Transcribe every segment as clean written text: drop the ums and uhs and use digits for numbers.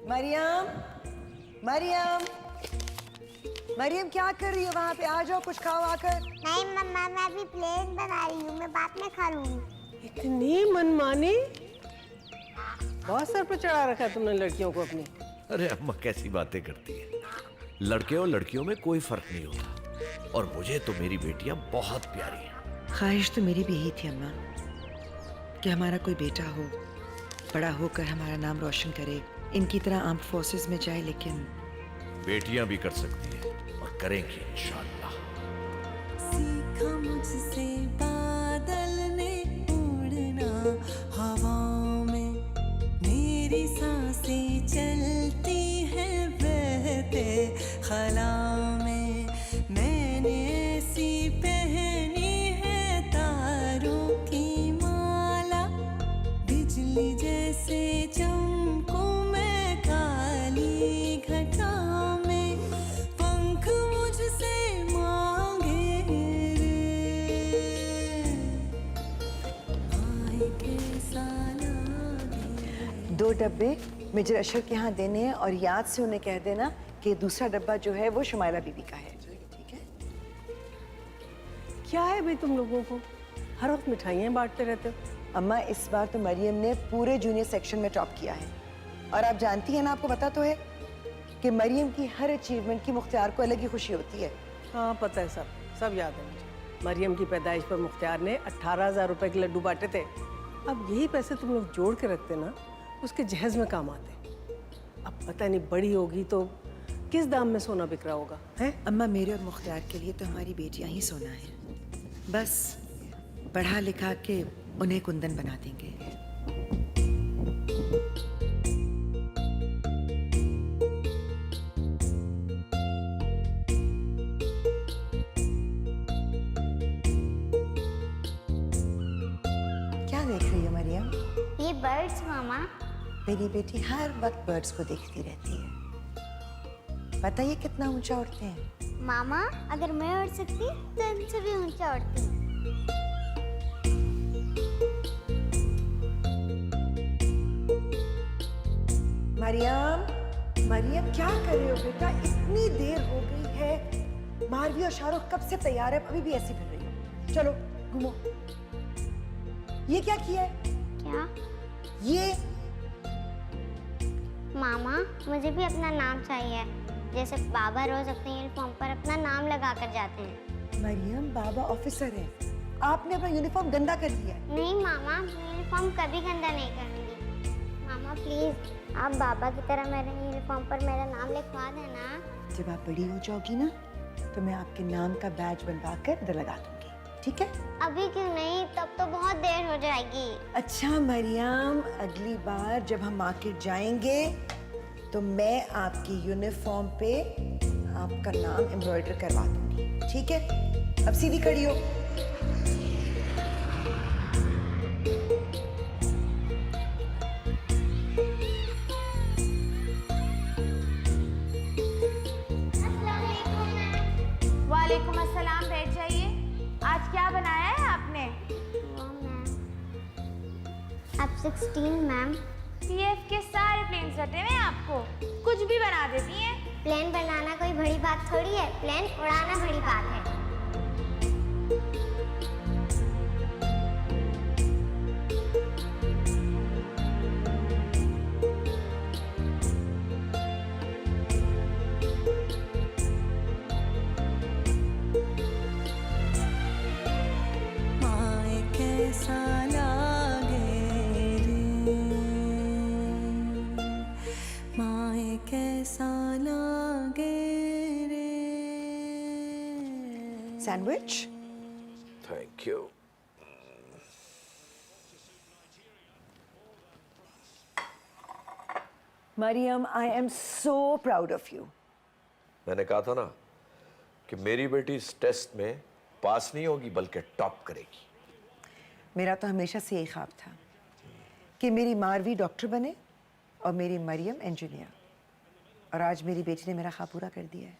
मरियम, मरियम, मरियम क्या कर रही हो वहाँ पे? आ जाओ, कुछ खाओ आकर। नहीं मम्मा, मैं अभी प्लेन बना रही हूँ, मैं बाद में खा लूंगी। इतनी मनमानी, बहुत सर पे चढ़ा रखा है तुमने लड़कियों को अपनी। अरे अम्मा कैसी बातें करती है। लड़के और लड़कियों में कोई फर्क नहीं होता, और मुझे तो मेरी बेटियां बहुत प्यारी हैं। ख्वाहिश तो मेरी भी यही थी अम्मा, कि हमारा कोई बेटा हो, बड़ा होकर हमारा नाम रोशन करे, इनकी तरह आर्म्ड फोर्सेस में जाए। लेकिन बेटियां भी कर सकती हैं और करेंगी इंशाअल्लाह। सीखा मुझसे बादल ने उड़ना हवाओं में, मेरी सांसें चलती हैं बहते खला में। मैंने ऐसी पहनी है तारों की माला, बिजली जैसे चमकूं मैं काली घटा में। पंख मुझसे मांगे रे, आए कैसा लागे। 2 डब्बे मेजर अशर के यहाँ देने हैं, और याद से उन्हें कह देना कि दूसरा डब्बा जो है वो शुमाइला बीबी का है। ठीक है? क्या है भाई तुम लोगों को, हर वक्त मिठाइयाँ बांटते रहते हो। अम्मा इस बार तो मरियम ने पूरे जूनियर सेक्शन में टॉप किया है, और आप जानती हैं ना, आपको पता तो है कि मरियम की हर अचीवमेंट की मुख्तियार को अलग ही खुशी होती है। हाँ पता है, सब याद है मुझे। मरियम की पैदाइश पर मुख्तियार ने 18,000 रुपए के लड्डू बांटे थे। अब यही पैसे तुम लोग जोड़ के रखते ना, उसके जहेज में काम आते। अब पता नहीं बड़ी होगी तो किस दाम में सोना बिक रहा होगा, है? अम्मा मेरे और मुख्तियार के लिए तो हमारी बेटियां ही सोना है। बस पढ़ा लिखा के उन्हें कुंदन बना देंगे। क्या देख रही हो मरियम? ये बर्ड्स मामा। मेरी बेटी हर वक्त बर्ड्स को देखती रहती है। पता है ये कितना ऊंचा उड़ते हैं? मामा अगर मैं उड़ सकती तो इनसे भी ऊंचा उड़ती। मरियम, मरियम क्या कर रही हो बेटा? इतनी देर हो गई है। मारवी और शाहरुख कब से तैयार है, अभी भी ऐसी फिर रही हो। चलो घूमो। ये क्या किया है? क्या? ये मामा मुझे भी अपना नाम चाहिए, जैसे बाबा रोज अपने यूनिफॉर्म पर अपना नाम लगा कर जाते हैं। मरियम बाबा ऑफिसर है, आपने अपना यूनिफॉर्म गंदा कर दिया है। नहीं मामा, मैं यूनिफॉर्म कभी गंदा नहीं करूंगी। मामा प्लीज आप बाबा की तरह मेरे यूनिफॉर्म पर मेरा नाम लिखवा देना। जब आप बड़ी हो जाओगी ना, तो मैं आपके नाम का बैज बनवा कर इधर लगा दूंगी, ठीक है? अभी क्यों नहीं, तब तो बहुत देर हो जाएगी। अच्छा मरियम, अगली बार जब हम मार्केट जाएंगे तो मैं आपकी यूनिफॉर्म पे आपका नाम एम्ब्रॉयडर करवा दूंगी, ठीक है? अब सीधी खड़ी हो। वालेकुम अस्सलाम, बैठ जाइए। आज क्या बनाया है आपने? वो मैम, आप 16 मैम। पीएफ के सारे प्लेन सटे हुए हैं, आपको कुछ भी बना देती हैं। प्लेन बनाना कोई बड़ी बात थोड़ी है, प्लेन उड़ाना बड़ी बात है। माए कैसा लागे रे, माए कैसा लागे रे। Sandwich? Thank you. Mariam, I am so proud of you. मैंने कहा था ना कि मेरी बेटी इस टेस्ट में पास नहीं होगी बल्कि टॉप करेगी। मेरा तो हमेशा से यही ख्वाब था कि मेरी मारवी डॉक्टर बने और मेरी मरियम इंजीनियर, और आज मेरी बेटी ने मेरा ख्वाब पूरा कर दिया है।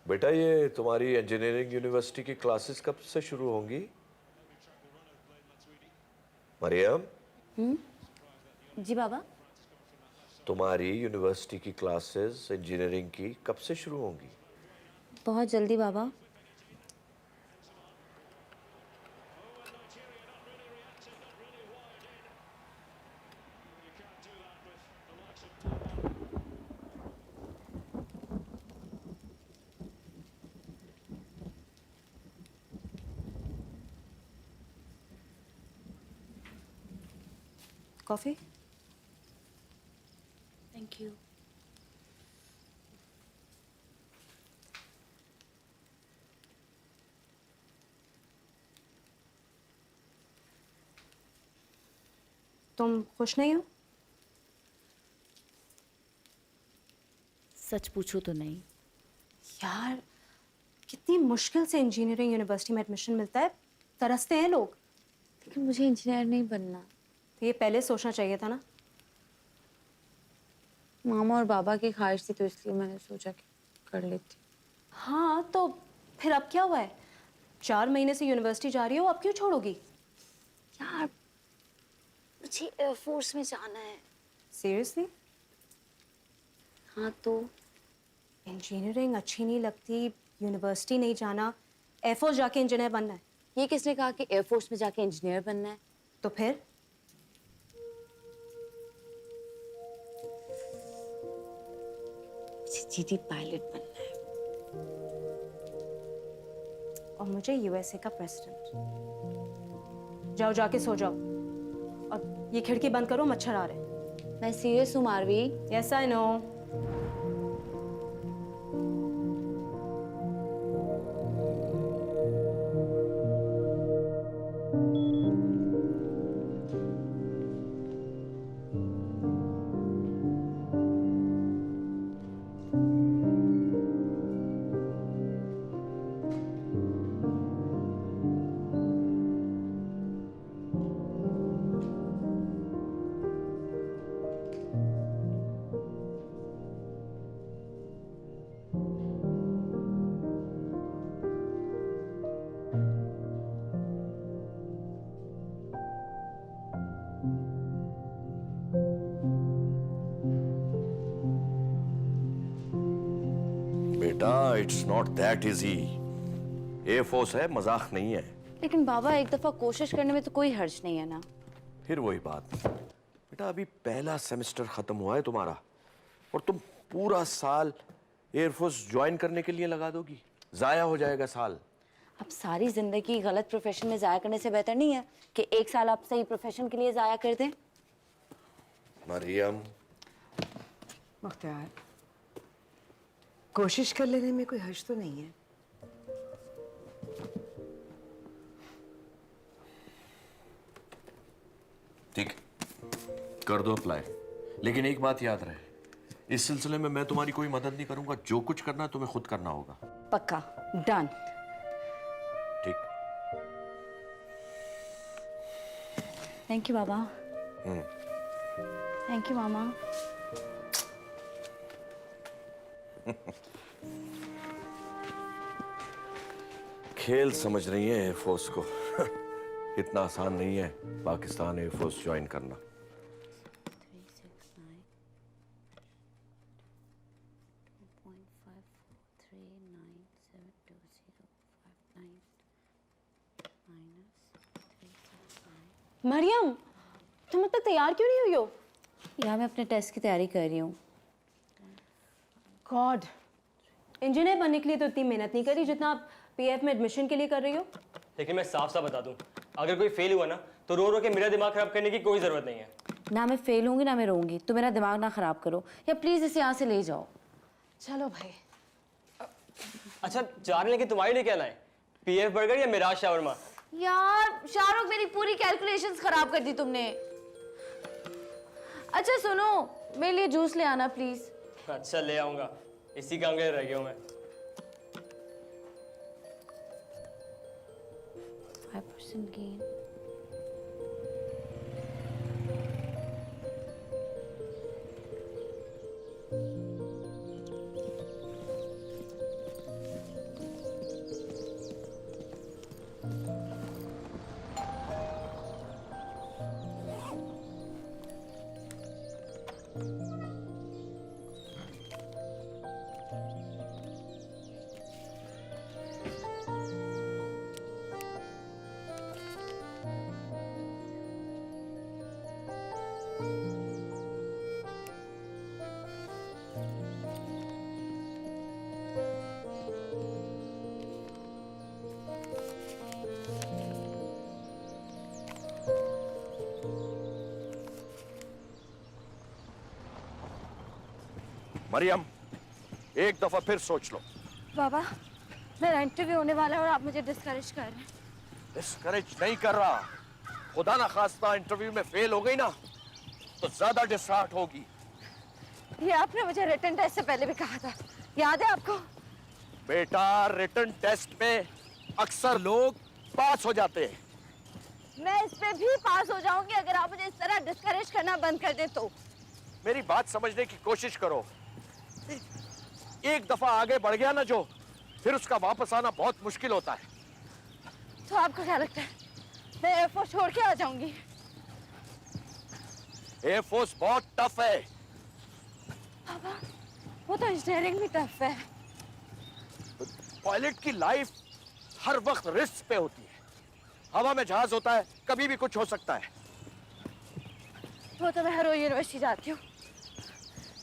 बेटा ये तुम्हारी इंजीनियरिंग यूनिवर्सिटी की क्लासेस कब से शुरू होंगी? मरियम, जी बाबा। तुम्हारी यूनिवर्सिटी की क्लासेस इंजीनियरिंग की कब से शुरू होंगी? बहुत जल्दी बाबा। कॉफी? Thank you. तुम खुश नहीं हो? सच पूछो तो नहीं। यार कितनी मुश्किल से इंजीनियरिंग यूनिवर्सिटी में एडमिशन मिलता है, तरसते हैं लोग। लेकिन मुझे इंजीनियर नहीं बनना। तो ये पहले सोचना चाहिए था ना। मामा और बाबा की ख्वाहिश थी तो इसलिए मैंने सोचा कि कर लेती। हाँ तो फिर अब क्या हुआ है? 4 महीने से यूनिवर्सिटी जा रही हो, अब क्यों छोड़ोगी? यार मुझे एयरफोर्स में जाना है। सीरियसली? हाँ तो इंजीनियरिंग अच्छी नहीं लगती, यूनिवर्सिटी नहीं जाना, एयरफोर्स जाके इंजीनियर बनना है। ये किसने कहा कि एयरफोर्स में जाके इंजीनियर बनना है? तो फिर? मुझे जीटी पायलट बनना है। और मुझे यूएसए का प्रेसिडेंट। जाओ जाके सो जाओ और ये खिड़की बंद करो, मच्छर आ रहे हैं। मैं सीरियस हूँ मारवी। Yes I know. बेटा, it's not that easy. Air force है, मजाक नहीं है। लेकिन बाबा एक दफा कोशिश करने में तो कोई हर्ज नहीं है ना। फिर वही बात बेटा, अभी पहला सेमेस्टर खत्म हुआ है तुम्हारा और तुम पूरा साल एयरफोर्स ज्वाइन करने के लिए लगा दोगी, जाया हो जाएगा साल। अब सारी जिंदगी गलत प्रोफेशन में जाया करने से बेहतर नहीं है कि एक साल आप सही प्रोफेशन के लिए जाया कर दें? मरियम, मुख्तार, कोशिश कर लेने में कोई हर्ज तो नहीं है। ठीक, कर दो अप्लाई, लेकिन एक बात याद रहे, इस सिलसिले में मैं तुम्हारी कोई मदद नहीं करूंगा। जो कुछ करना है तुम्हें खुद करना होगा। पक्का, डन। ठीक। थैंक यू बाबा। थैंक यू मामा। खेल समझ रही है एयरफोर्स को। इतना आसान नहीं है पाकिस्तान एयरफोर्स ज्वाइन करना। 369 मरियम, तुम अब तक तैयार क्यों नहीं हुई हो? यार मैं अपने टेस्ट की तैयारी कर रही हूँ। गॉड, इंजीनियर बनने के लिए तो इतनी मेहनत नहीं करी जितना आप पीएफ में एडमिशन के लिए कर रही हो। लेकिन मैं साफ साफ बता दूं, अगर कोई फेल हुआ ना तो रो रो के मेरा दिमाग खराब करने की कोई जरूरत नहीं है। ना मैं फेल होंगी ना मैं रोऊंगी, तो मेरा दिमाग ना खराब करो, या प्लीज इसे यहाँ से ले जाओ। चलो भाई। अच्छा, जा रहे लेकिन तुम्हारे लिए क्या लाए? पीएफ बर्गर या मिराज शावरमा? यार शाहरुख, मेरी पूरी कैलकुलेशंस खराब कर दी तुमने। अच्छा सुनो, मेरे लिए जूस ले आना प्लीज। अच्छा, ले आऊंगा, इसी काम के लिए रह गया हूं मैं। 5% gain। मरियम, एक दफा फिर सोच लो। बाबा, मेरा इंटरव्यू होने वाला है और आप मुझे डिस्करेज कर रहे हैं। डिस्करेज नहीं कर रहा, खुदा ना खास्ता इंटरव्यू में फेल हो गई ना तो ज्यादा डिसहार्ट होगी। ये आपने मुझे रिटन टेस्ट से पहले भी कहा था, याद है आपको? बेटा, रिटन टेस्ट में अक्सर लोग पास हो जाते हैं। मैं इस पे भी पास हो जाऊंगी अगर आप मुझे इस तरह डिस्करेज करना बंद कर दें तो। मेरी बात समझने की कोशिश करो। एक दफा आगे बढ़ गया ना जो, फिर उसका वापस आना बहुत मुश्किल होता है। तो आपको क्या लगता है मैं एयरफोर्स छोड़ के आ जाऊंगी? एयरफोर्स बहुत टफ है। बाबा, वो तो इंजीनियरिंग भी टफ है। पायलट की लाइफ हर वक्त रिस्क पे होती है। हवा में जहाज होता है, कभी भी कुछ हो सकता है। वो तो मैं हर रोज यूनिवर्सिटी जाती हूँ,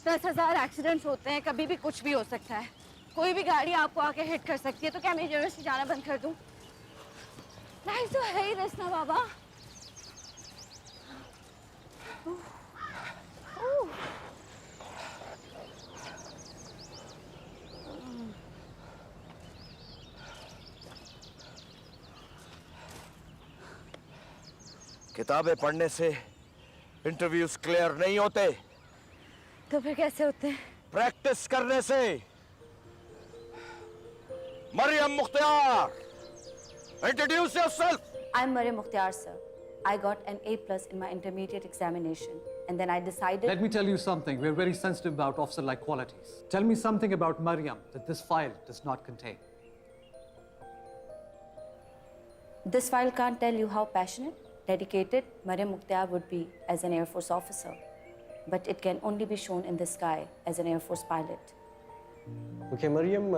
10,000 एक्सीडेंट्स होते हैं, कभी भी कुछ भी हो सकता है। कोई भी गाड़ी आपको आके हिट कर सकती है, तो क्या मैं यूनिवर्सिटी जाना बंद कर दूँ? लाइफ तो है ही रिस्क ना बाबा। किताबें पढ़ने से इंटरव्यूज क्लियर नहीं होते, तो फिर कैसे होते हैं? प्रैक्टिस करने से। Mariam Mukhtiar, introduce yourself. I'm Mariam Mukhtar, sir. I got an A+ in my intermediate examination, and then I decided. Let me tell you something. We're very sensitive about officer-like qualities. Tell me something about Mariam that this file does not contain. This file can't tell you how passionate, dedicated Mariam Mukhtar would be as an Air Force officer, but it can only be shown in the sky as an Air Force pilot. Okay, Mariam,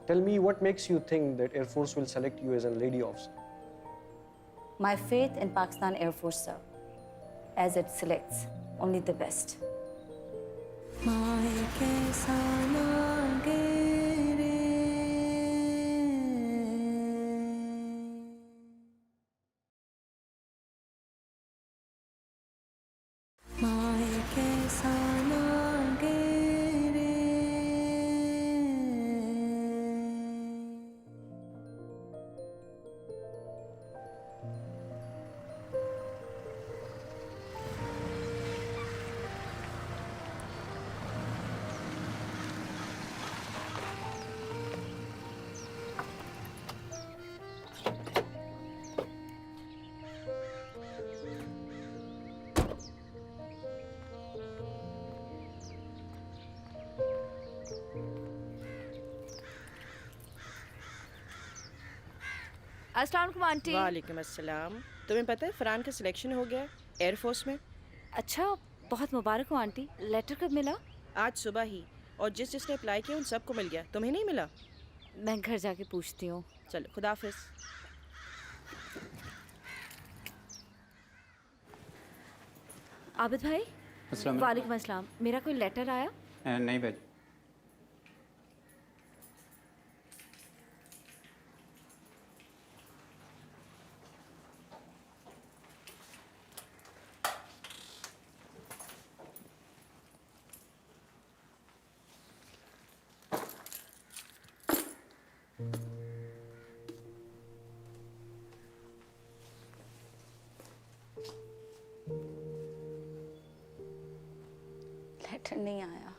tell me what makes you think that Air Force will select you as a lady officer? My faith in Pakistan Air Force, sir, as it selects only the best. अस्सलाम वालेकुम aunty. वालेकुम अस्सलाम। तुम्हें पता है फरहान का selection हो गया एयरफोर्स में। अच्छा, बहुत मुबारक हो आंटी। लेटर कब मिला? आज सुबह ही, और जिसने अप्लाई किया उन सबको मिल गया। तुम्हें नहीं मिला? मैं घर जाके पूछती हूँ। चलो, खुदा हाफिज। आबिद भाई। वालेकुम अस्सलाम। मेरा कोई लेटर आया? नहीं भेज। लेटर नहीं आया।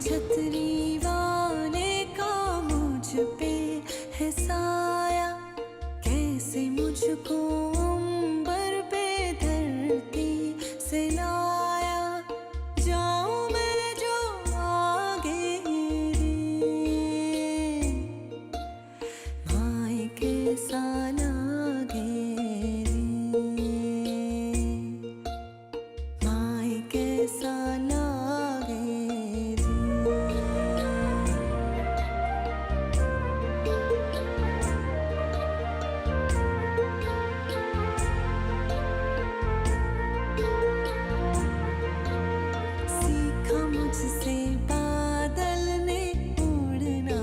छतरी वाले का मुझ पे है साया, कैसे मुझको अंबर पे धरती से लाया, जाऊं मैं जो आगे रे, माए कैसा लागे रे, माए कैसा लागे रे। सीखा मुझसे बादल ने उड़ना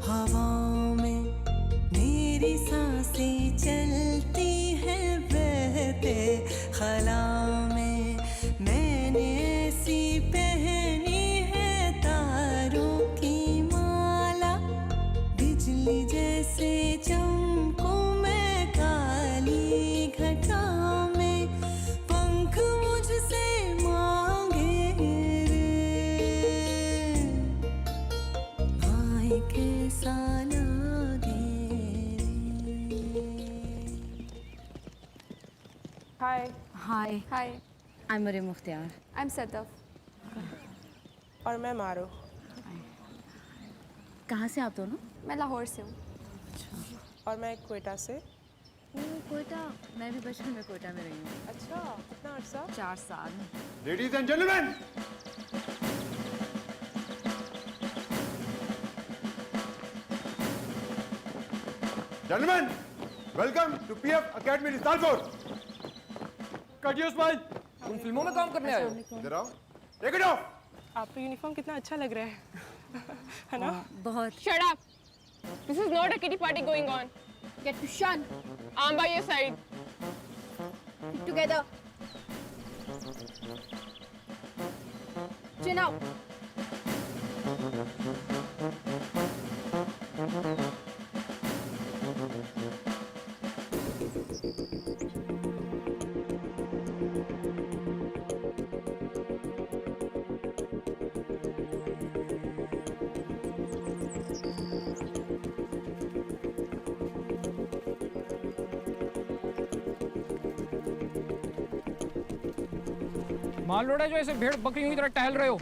हवाओं में, मेरी सांसें चलती हैं बहते खला में, मैंने ऐसी पहनी है तारों की माला, बिजली जैसे चमकूं मैं काली घटा में, पंख मुझसे मांगे रे, माए कैसा लागे रे। Hi. Hi, hi. I am Mariam Mukhtiar. I am Sadaf. और मैं मारो। कहाँ से आप दोनों? मैं लाहौर से हूँ। और मैं क्वेटा से। कोयटा, मैं भी बचपन में कोयटा में रही हूँ। अच्छा, कितना अर्सा? 4 साल। Ladies and gentlemen, welcome to PF Academy Ristalpur. Cut your smile. तुम फिल्मों में काम करने आए हो? इधर आओ, take it off. आपका यूनिफॉर्म कितना अच्छा लग रहा है, है ना? बहुत। Shut up. This is not a kiddie party going on. Get to shun. I'm by your side. Together. Chin out. माल लोड़ा जो ऐसे भेड़ बकरियों की तरह टहल रहे हो।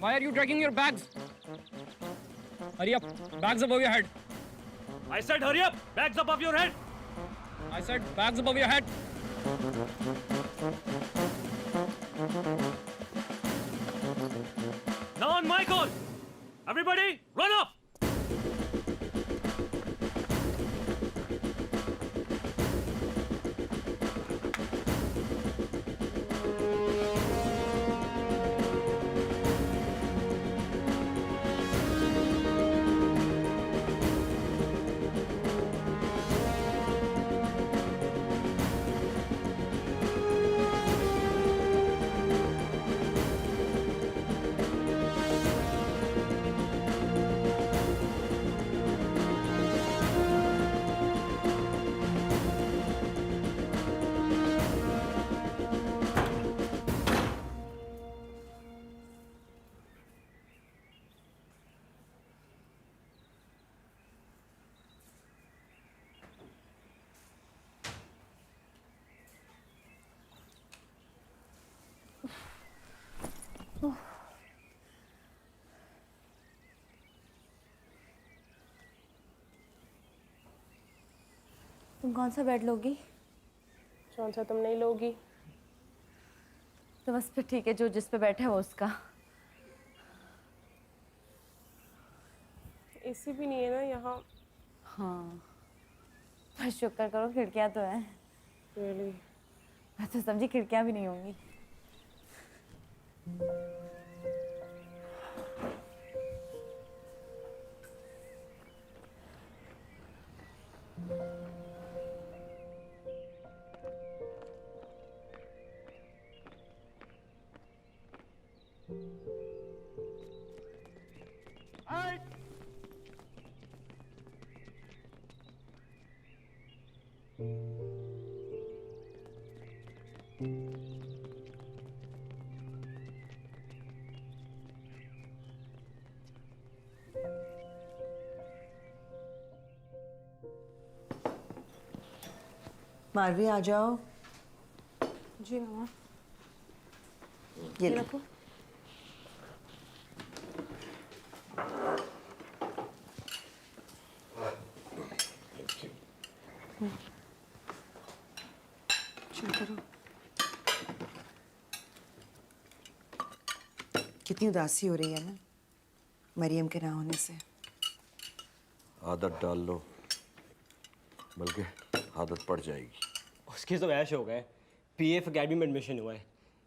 Why are you dragging your bags? Hurry up, bags above your head. I said hurry up, bags above your head. I said bags above your head. Now on my call. Everybody, run up. तुम कौन सा bed लोगी? कौन सा तुम नहीं लोगी? तो बस फिर ठीक है, जो जिस पे बैठा है वो उसका। एसी भी नहीं है ना यहाँ। हाँ, पर शुक्र करो खिड़कियाँ तो हैं। Really? मैं तो समझी खिड़कियाँ भी नहीं होंगी। मारवी आ जाओ। जी मामा। ये लो। रखो। शुरू करो। कितनी उदासी हो रही है ना मरियम के ना होने से। आदत डाल लो, बल्कि आदत पड़ जाएगी। उसकी तो ऐश हो गए, पीएफ अकेडमी में एडमिशन हुआ है,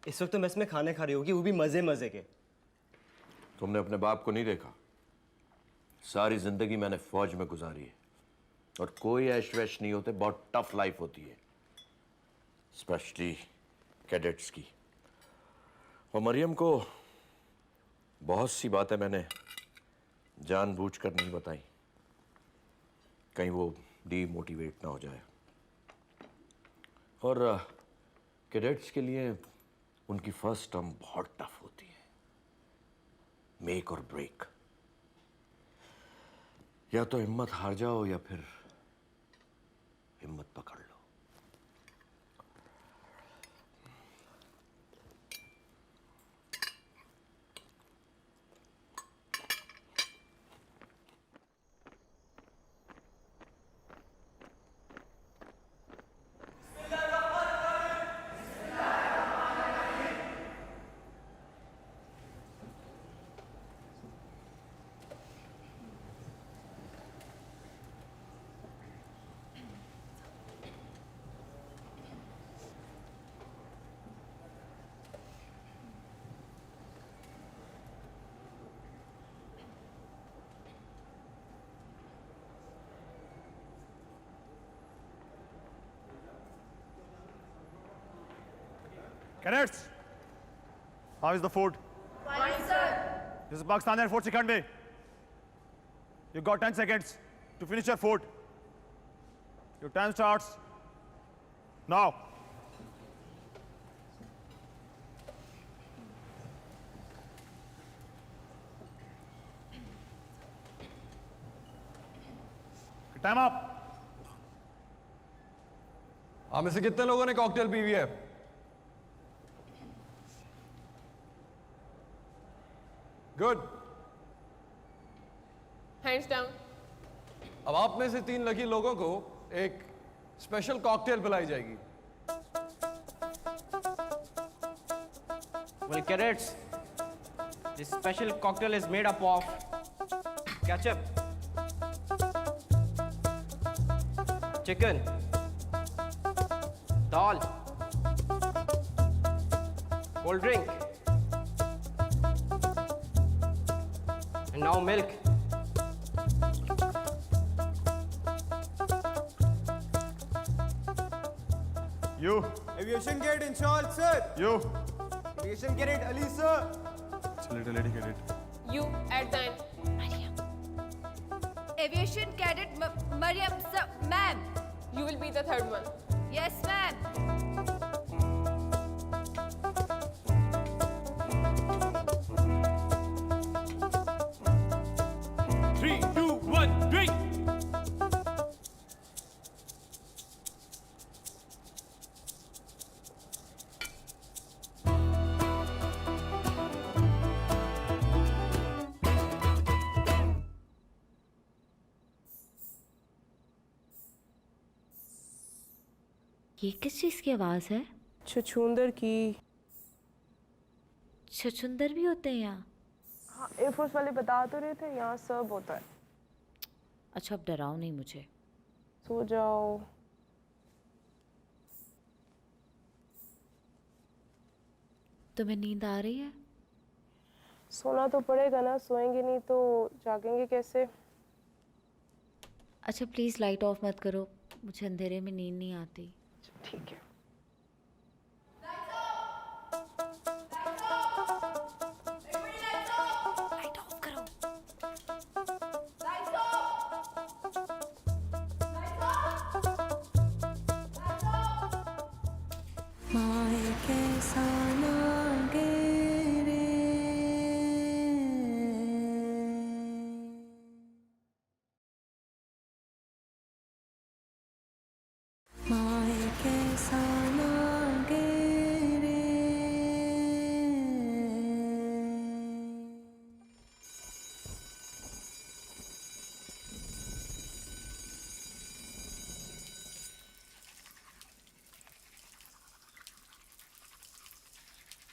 इस वक्त तो मेस में खाने खा रही होगी, वो भी मजे मजे के। तुमने अपने बाप को नहीं देखा? सारी जिंदगी मैंने फौज में गुजारी है और कोई ऐश वैश नहीं होते, बहुत टफ लाइफ होती है, स्पेशली कैडेट्स की। और मरियम को बहुत सी बातें मैंने जानबूझकर नहीं बताई, कहीं वो डीमोटिवेट ना हो जाए। और कैडेट्स के लिए उनकी फर्स्ट टर्म बहुत टफ होती है, मेक और ब्रेक। या तो हिम्मत हार जाओ या फिर हिम्मत पकड़ लो। Cadets, how is the food? Fine, sir. This is Pakistan Air Force Second Bay. You got 10 seconds to finish your food. Your time starts now. Time up. आप में से कितने लोगों ने कॉकटेल पी हुई है? गुड। Hands down. अब आप में से 3 लकी लोगों को एक स्पेशल कॉकटेल पिलाई जाएगी। Well, cadets, this special cocktail is made up of ketchup, chicken, dal, cold drink, and now milk. You. Aviation Cadet Inshal, sir. You. Aviation Cadet Ali, sir. Lady cadet. You at the end. Aviation Cadet Mariam, sir, ma'am. You will be the third one. Yes, ma'am. Three, two, one, drink. ये किस चीज की आवाज है? छछूंदर की। छछुंदर भी होते हैं यहाँ? हाँ, एयरफोर्स वाले बता तो रहे थे यहाँ सब होता है। अच्छा, अब डराओ नहीं मुझे। सो जाओ। तुम्हें नींद आ रही है? सोना तो पड़ेगा ना, सोएंगे नहीं तो जागेंगे कैसे? अच्छा प्लीज लाइट ऑफ मत करो, मुझे अंधेरे में नींद नहीं आती। ठीक है। लाइट ऑफ करो। माए कैसा लागे रे, माए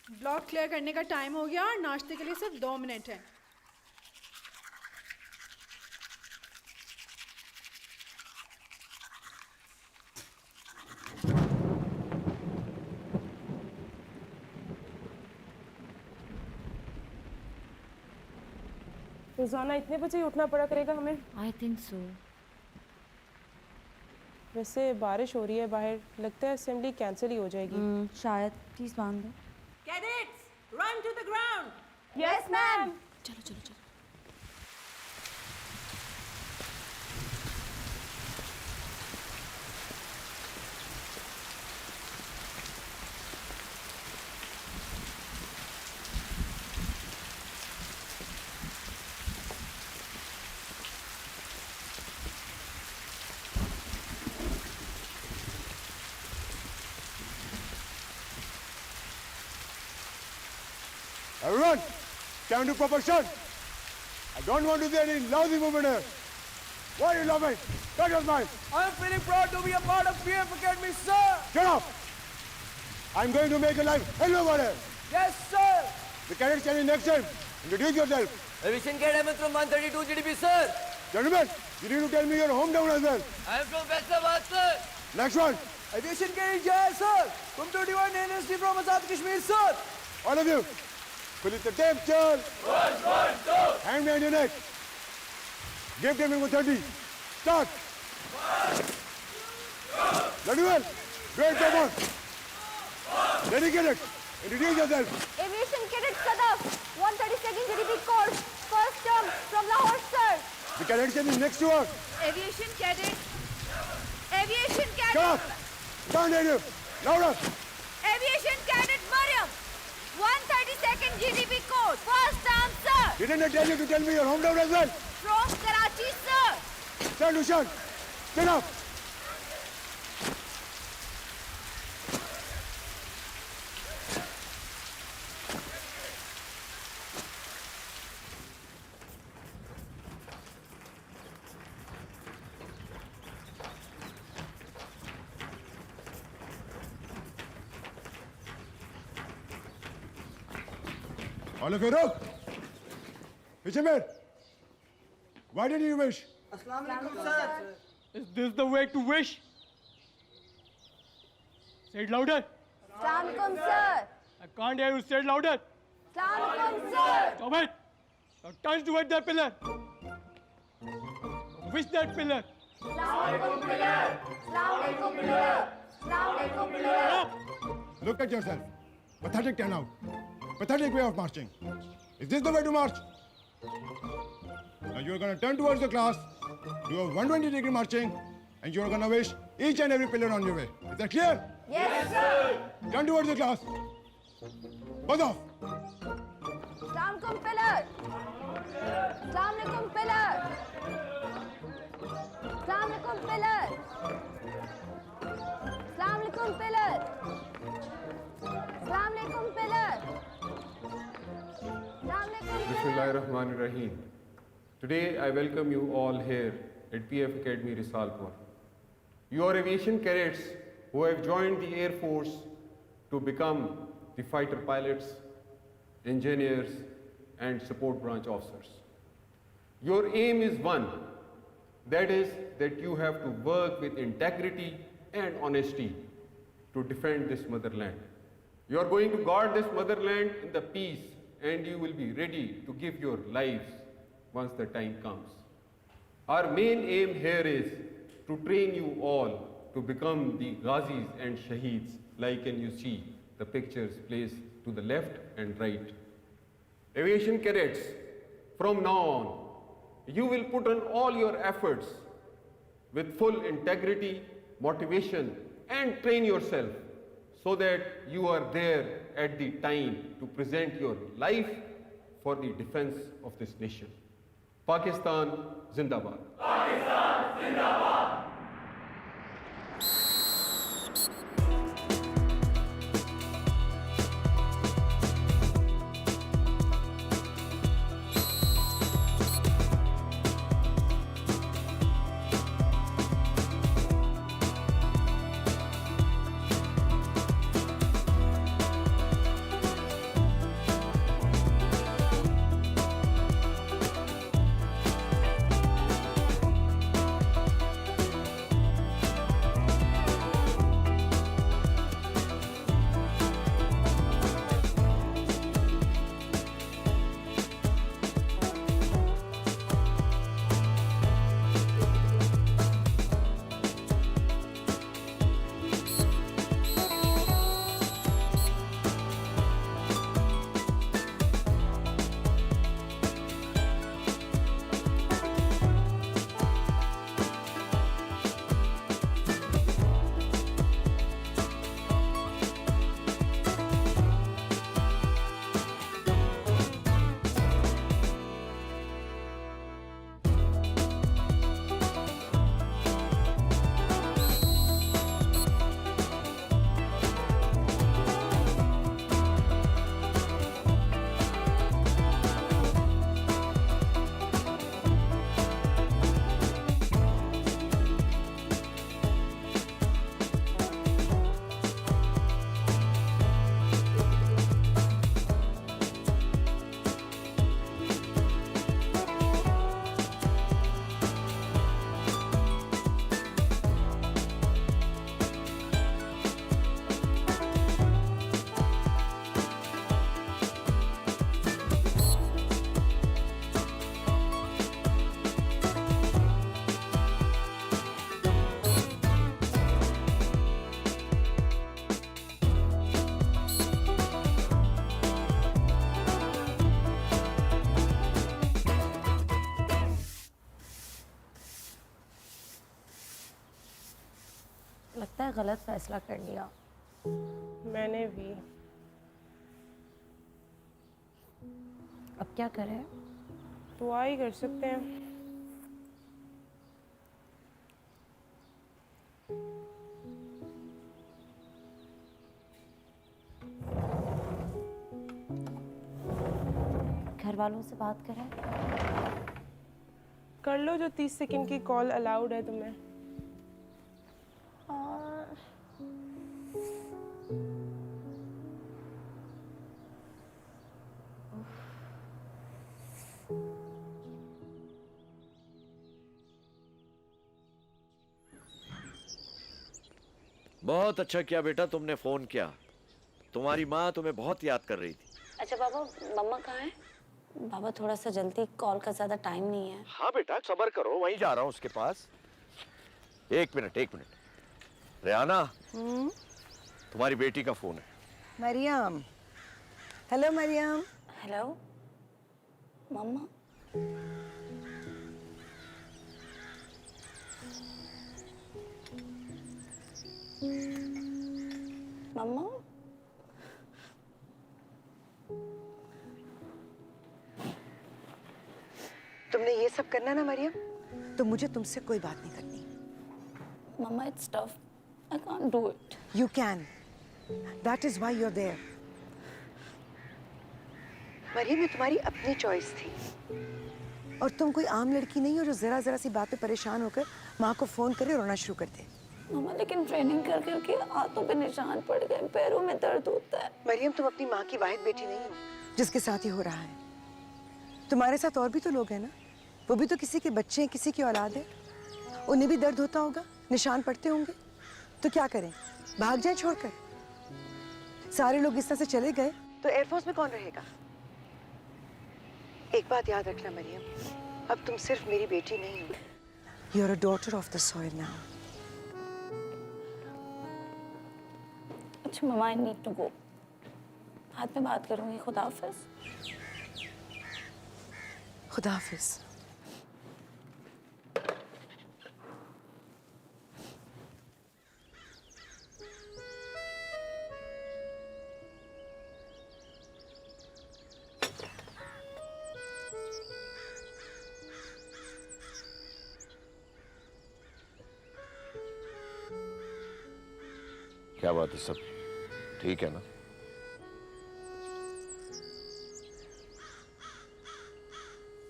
ब्लॉक क्लियर करने का टाइम हो गया और नाश्ते के लिए सिर्फ 2 मिनट है। रोजाना इतने बजे ही उठना पड़ा करेगा हमें? I think so. वैसे बारिश हो रही है बाहर, लगता है असेंबली कैंसिल ही हो जाएगी। शायद। प्लीज बांध दो। Cadets, run to the ground. Yes ma'am. चलो चलो चलो। Everyone, come to proportion. I don't want to see any lousy movement here. Why are you laughing? Shut your mind. I'm feeling proud to be a part of PF Academy, sir. Shut up. I'm going to make your life hell over here. Yes, sir. The cadets can be next time. Introduce yourself. Aviation Academy from 132 GDP, sir. Gentlemen, you need to tell me your hometown as well. I'm from Faisalabad, sir. Next one. Aviation Academy, Jai, sir. From 21 NSD from Azad Kashmir, sir. All of you, fill it the tape, Charles. 1, 1, 2. Hand behind your neck. Give them for 30. Start. Very well. Great, come on. Dedicated. Introduce yourself. Aviation Cadet Sadaf, 132nd GDP course, first term from Lahore, sir. The cadets can be next to us. Aviation Cadet. Aviation Shut Cadet. up. Can't hear you. Louder. Aviation Cadet Mariam, 132nd GDP course, first term, sir. Didn't I tell you to tell me your hometown as well? From Karachi, sir. Stand, Lushan. Stand up. All of you look. Fisherman, why did you wish? Assalamualaikum, sir. Is this the way to wish? Say it louder. Assalamualaikum, sir. I can't hear you. Say it louder. Assalamualaikum, sir. Stop it. Now turn towards that pillar. Wish that pillar. Assalamualaikum, pillar. Assalamualaikum, pillar. Assalamualaikum, pillar. Look at yourself. Pathetic turnout. Pathetic way of marching. Is this the way to march? Now you're going to turn towards the class, do a 120-degree marching, and you're going to wish each and every pillar on your way. Is that clear? Yes, sir. Turn towards the class. Buzz off. Assalamualaikum, pillar. Assalamualaikum, pillar. Assalamualaikum, pillar. Assalamualaikum, pillar. Assalamualaikum, pillar. Bismillahirrahmanirrahim. Today I welcome you all here at PF Academy Risalpur. You are aviation cadets who have joined the Air Force to become the fighter pilots, engineers and support branch officers. Your aim is one, that is that you have to work with integrity and honesty to defend this motherland. You are going to guard this motherland in the peace and you will be ready to give your lives once the time comes. Our main aim here is to train you all to become the Ghazis and Shaheeds, like can you see the pictures placed to the left and right. Aviation cadets, from now on, you will put on all your efforts with full integrity, motivation and train yourself so that you are there at the time to present your life for the defense of this nation. Pakistan Zindabad. Pakistan Zindabad. है गलत फैसला कर लिया। मैंने भी। अब क्या करें? दुआ ही कर सकते हैं। घर वालों से बात करें? कर लो, जो 30 सेकंड की कॉल अलाउड है तुम्हें। बहुत अच्छा किया बेटा तुमने फोन किया। तुम्हारी माँ तुम्हें बहुत याद कर रही थी। अच्छा पापा, मम्मा कहाँ है? बाबा थोड़ा सा जल्दी, कॉल का ज्यादा टाइम नहीं है। हाँ बेटा सब्र करो, वहीं जा रहा हूँ उसके पास। एक मिनट। रेहाना, तुम्हारी बेटी का फोन है। मरियम। हेलो मरियम। हेलो मम्मा। मम्मा। तुमने ये सब करना ना मरियम, तो मुझे तुमसे कोई बात नहीं करनी। मम्मा, it's tough. I can't do it. You can. That is why you're there. Maryam, ये तुम्हारी अपनी चॉइस थी और तुम कोई आम लड़की नहीं हो जो जरा सी बात पे परेशान होकर माँ को फोन करे और रोना शुरू कर दे। मम्मा, लेकिन ट्रेनिंग कर करके हाथों पे निशान पड़ गए, पैरों में दर्द होता है। मरियम, तुम अपनी माँ की वाहिद बेटी नहीं हो जिसके साथ ही हो रहा है। तुम्हारे साथ और भी तो लोग हैं ना, वो भी तो किसी के बच्चे हैं, किसी की औलाद है। उन्हें भी दर्द होता होगा, निशान पड़ते होंगे। तो क्या करें, भाग जाए छोड़कर? सारे लोग इस तरह से चले गए तो एयरफोर्स में कौन रहेगा? एक बात याद रखना मरियम, अब तुम सिर्फ मेरी बेटी नहीं हो, you are a daughter of the soil now. अच्छा मम्मा, आई नीड टू गो। बाद में बात करूंगी। खुदा हाफिज। खुदा हाफिज। क्या बात है, सब ठीक है ना?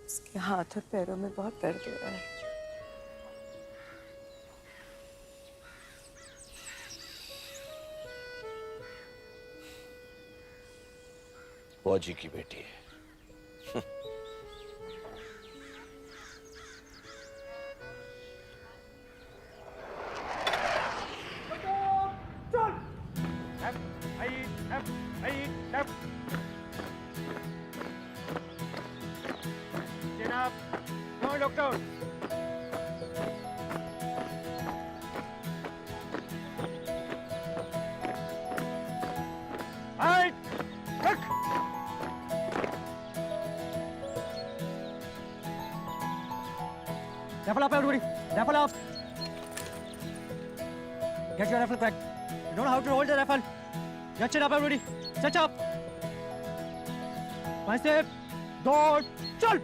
इसके हाथ और पैरों में बहुत दर्द हो रहा है। फौजी की बेटी है। Rifle up, everybody! Rifle up! Get your rifle cracked. You don't know how to hold the rifle. Get it up, everybody! Set up! 1 step, 2, chal!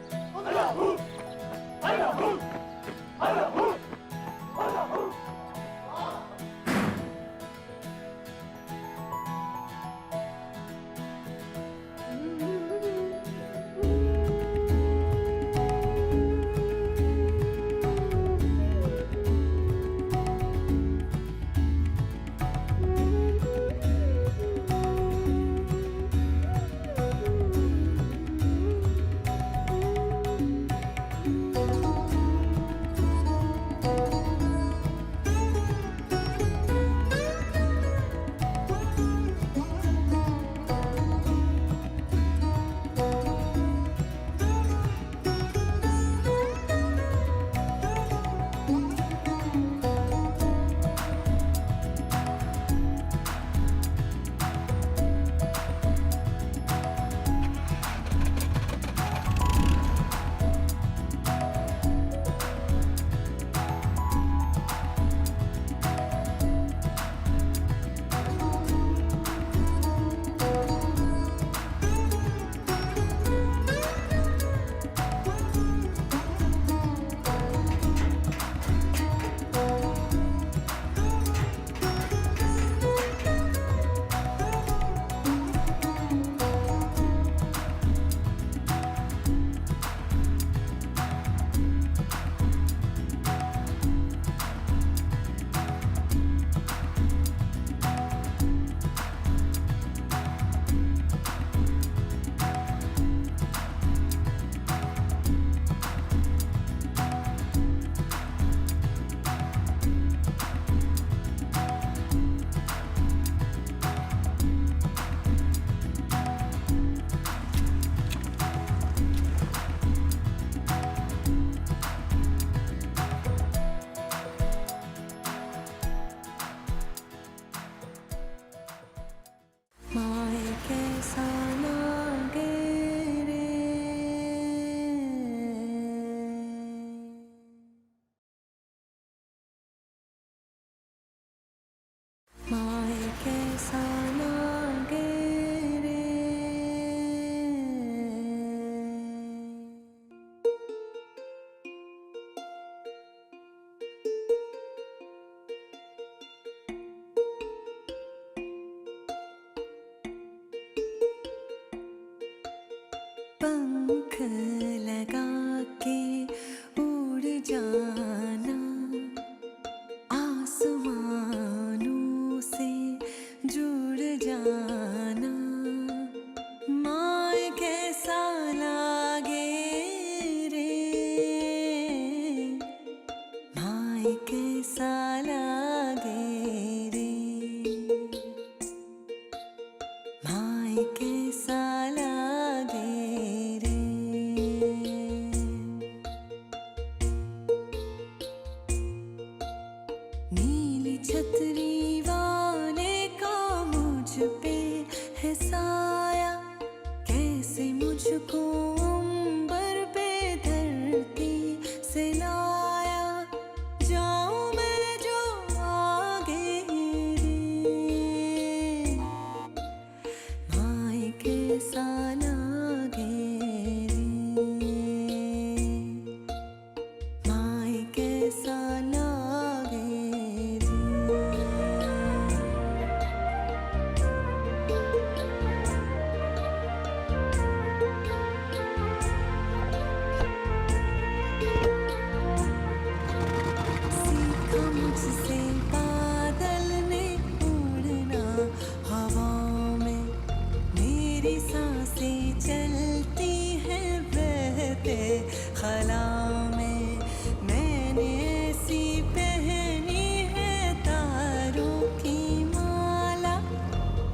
लगा के उड़ जाना, आसमानों से जुड़ जाना, माए कैसा लागे रे, माए कैसा लागे रे, माए कैसा लागे रे। नीली छतरी वाले का मुझ पे है साया, कैसे मुझको अंबर पे धरती से लाया, जाऊं मैं जो आगे रे, माए कैसा लागे रे, माए कैसा लागे रे। सीखा मुझसे बादल ने उड़ना हवाओं में, मेरी सांसें चलती हैं बहते खला में, मैंने ऐसी पहनी है तारों की माला,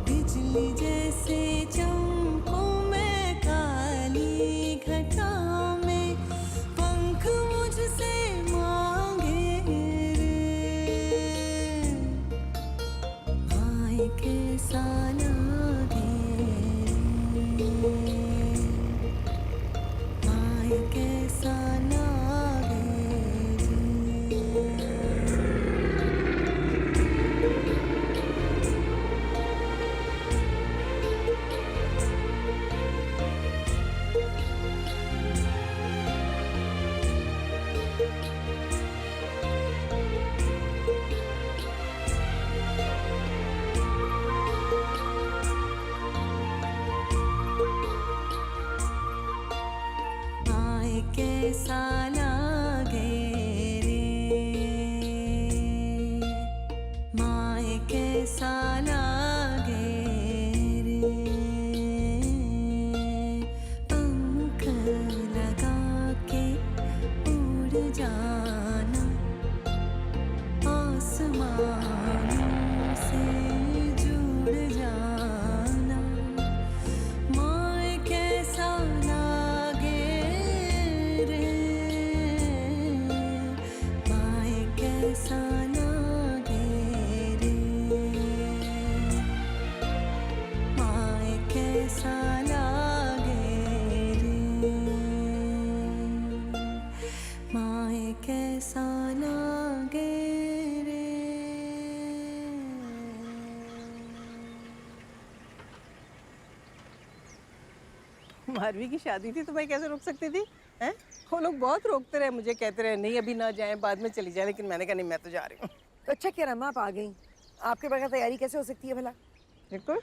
बिजली जैसे चमकूं मैं काली घटा में, पंख मुझसे मांगे रे, माए कैसा लागे रे, माए कैसा लागे रे। माए कैसा लागे रे, माए कैसा लागे रे, पंख लगा के उड़ जाना, आसमानों से जुड़ जाना, माए कैसा लागे रे, माए कैसा लागे रे, माए कैसा लागे रे, माए कैसा लागे रे। मारवी की शादी थी तो मैं कैसे रोक सकती थी? हैं? वो लोग बहुत रोकते रहे, मुझे कहते रहे नहीं अभी ना जाएं, बाद में चली जाए, लेकिन मैंने कहा नहीं मैं तो जा रही हूँ। तो अच्छा किया रमा, आप आ गई। आपके बगैर तैयारी कैसे हो सकती है भला? बिल्कुल।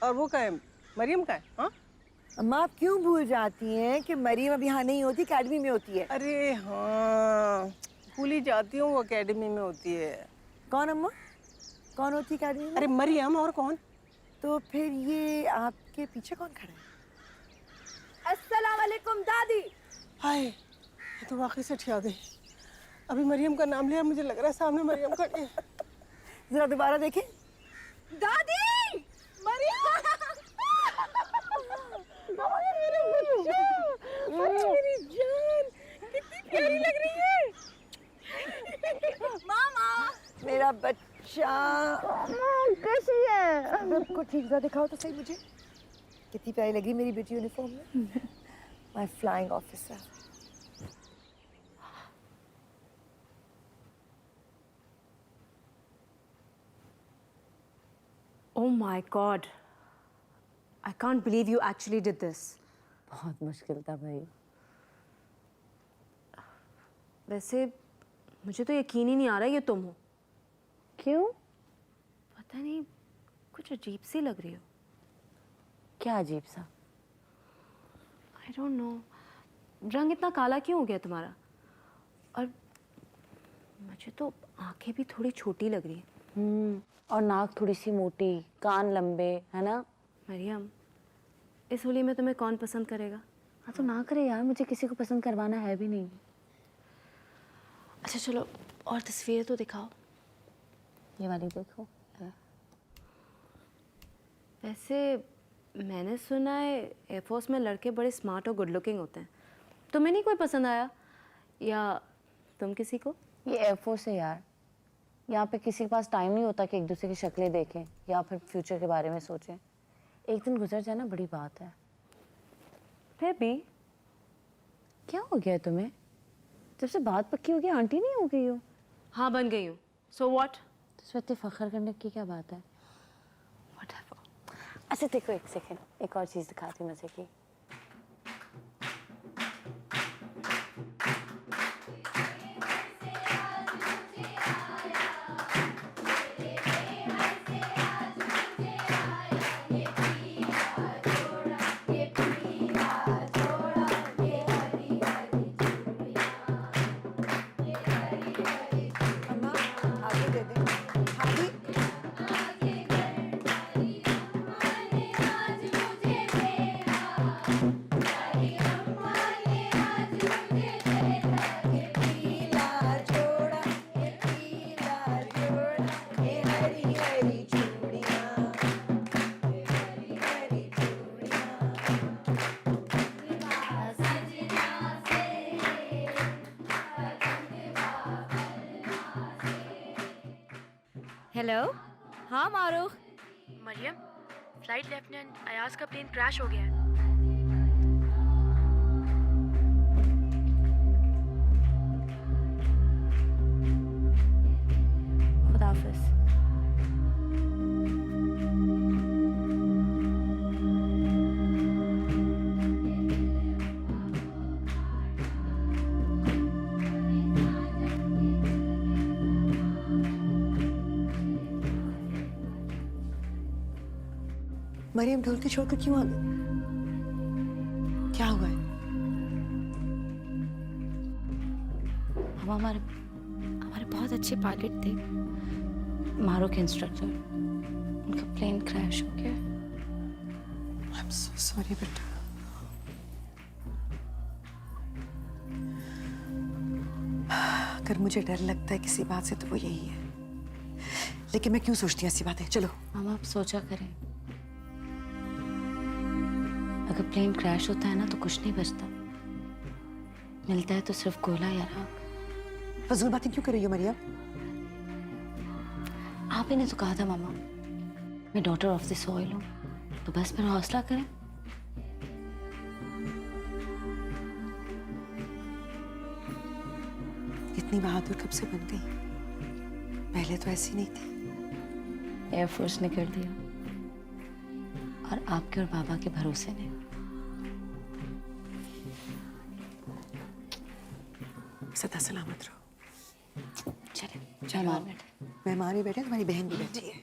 और वो का है, मरियम का है? हाँ? अम्मा आप क्यों भूल जाती हैं कि मरियम अब यहाँ नहीं होती, अकेडमी में होती है। अरे हाँ, भूल ही जाती हूँ, वो अकेडमी में होती है। कौन अम्मा? कौन होती है अकेडमी में? अरे मरियम, और कौन? तो फिर ये आपके पीछे कौन खड़ा है? अस्सलाम वालेकुम दादी। हाय, ये तो वाकई से ठिया गई। अभी मरियम का नाम लिया, मुझे लग रहा है सामने मरियम खड़ी है। जरा दोबारा देखें। दादी मरियम मेरी जान, कितनी प्यारी लग रही है। मामा मेरा बच्चा कैसी है? सबको ठीक सा दिखाओ तो सही मुझे, कितनी प्यारी लगी मेरी बेटी यूनिफॉर्म में। My flying officer. Oh my God. I can't believe you actually did this. बहुत मुश्किल था भाई। वैसे मुझे तो यकीन ही नहीं आ रहा ये तुम हो। क्यों? पता नहीं, कुछ अजीब सी लग रही हो। क्या अजीब सा? I आई डोंट नो, रंग इतना काला क्यों हो गया तुम्हारा? और मुझे तो आंखें भी थोड़ी छोटी लग रही है। और नाक थोड़ी सी मोटी, कान लंबे, है ना? मरियम, इस होली में तुम्हें कौन पसंद करेगा? हाँ तो ना करे यार, मुझे किसी को पसंद करवाना है भी नहीं। अच्छा चलो, और तस्वीरें तो दिखाओ। ये वाली देखो। वैसे मैंने सुना है एयरफोर्स में लड़के बड़े स्मार्ट और गुड लुकिंग होते हैं। तुम्हें नहीं कोई पसंद आया? या तुम किसी को? ये एयरफोर्स है यार, यहाँ पे किसी के पास टाइम नहीं होता कि एक दूसरे की शक्लें देखें या फिर फ्यूचर के बारे में सोचें। एक दिन गुजर जाए ना, बड़ी बात है। फिर भी क्या हो गया तुम्हें? जब से बात पक्की हो गई, आंटी नहीं हो गई हो? हाँ बन गई हूँ। So what? तो इतने फख्र करने की क्या बात है? अच्छा देखो, एक सेकेंड, एक और चीज़ दिखाती हूँ मजे की। हेलो। हाँ मारूख। मरियम, फ्लाइट लेफ्टिनेंट अयाज का प्लेन क्रैश हो गया है। खुदाफिज। मरियम ढोलकी छोड़कर क्यों आ गई? क्या हुआ है? हम हमारे बहुत अच्छे पायलट थे, मारो के इंस्ट्रक्टर, उनका प्लेन क्रैश हो गया। आई एम सो सॉरी बेटा। अगर मुझे डर लगता है किसी बात से तो वो यही है, लेकिन मैं क्यों सोचती हूँ ऐसी बातें? चलो मामा, आप सोचा करें, अगर प्लेन क्रैश होता है ना तो कुछ नहीं बचता, मिलता है तो सिर्फ कोयला या राख। फजूल बातें क्यों कर रही हो मरियम? आप ही ने तो कहा था मामा, मैं डॉटर ऑफ द सॉइल हूँ, तो बस फिर हौसला करें। इतनी बहादुर कब से बन गई? पहले तो ऐसी नहीं थी। एयरफोर्स ने कर दिया, और आपके और बाबा के भरोसे ने। सदा सलामत रहो। चले, मेहमान बैठे। मेहमान ही बैठे, तुम्हारी बहन भी बैठी है।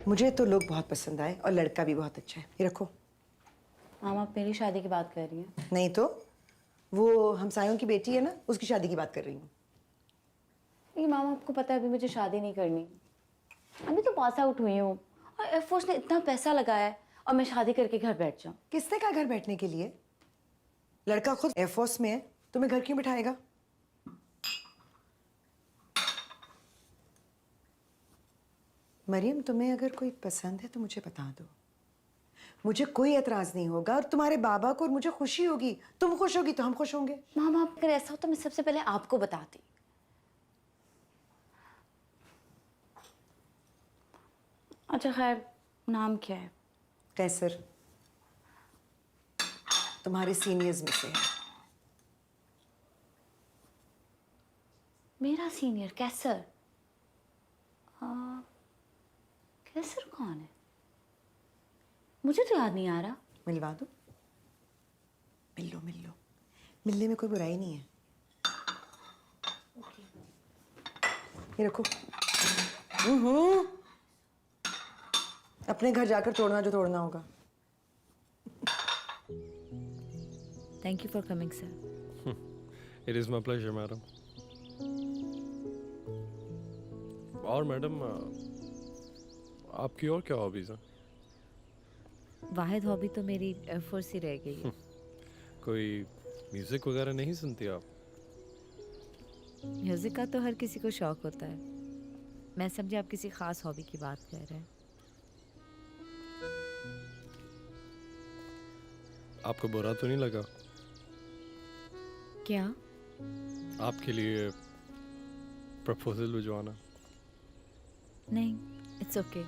मुझे तो लोग बहुत पसंद आए और लड़का भी बहुत अच्छा है। ये रखो। मामा आप मेरी शादी की बात कर रही हैं? नहीं तो, वो हमसायों की बेटी है ना, उसकी शादी की बात कर रही हूँ। नहीं मामा, आपको पता है अभी मुझे शादी नहीं करनी। अभी तो पास आउट हुई हूँ और एयरफोर्स ने इतना पैसा लगाया है और मैं शादी करके घर बैठ जाऊँ। किसने कहा घर बैठने के लिए? लड़का खुद एयरफोर्स में है, तुम्हें घर क्यों बिठाएगा? मरियम, तुम्हें अगर कोई पसंद है तो मुझे बता दो, मुझे कोई एतराज नहीं होगा और तुम्हारे बाबा को और मुझे खुशी होगी। तुम खुश होगी तो हम खुश होंगे। मामा अगर ऐसा हो तो मैं सबसे पहले आपको बताती। अच्छा खैर, नाम क्या है? कैसर, तुम्हारे सीनियर्स में से है। मेरा सीनियर कैसर? कैसर कौन है? मुझे तो याद नहीं आ रहा। मिलवा दो। मिल लो मिल लो, मिलने में कोई बुराई नहीं है। ये रखो। अपने घर जाकर तोड़ना जो तोड़ना होगा। Thank you for coming, sir. It is my pleasure, madam. और मैडम, आपकी और क्या हॉबीज हैं? वाहिद हॉबी तो मेरी एयरफोर्स ही रह गई है। कोई म्यूजिक वगैरह नहीं सुनती आप? म्यूजिक का तो हर किसी को शौक होता है। मैं समझी आप किसी खास हॉबी की बात कर रहे हैं। आपको बुरा तो नहीं लगा? क्या? आपके लिए प्रपोजल भिजवाना? नहीं, इट्स ओके।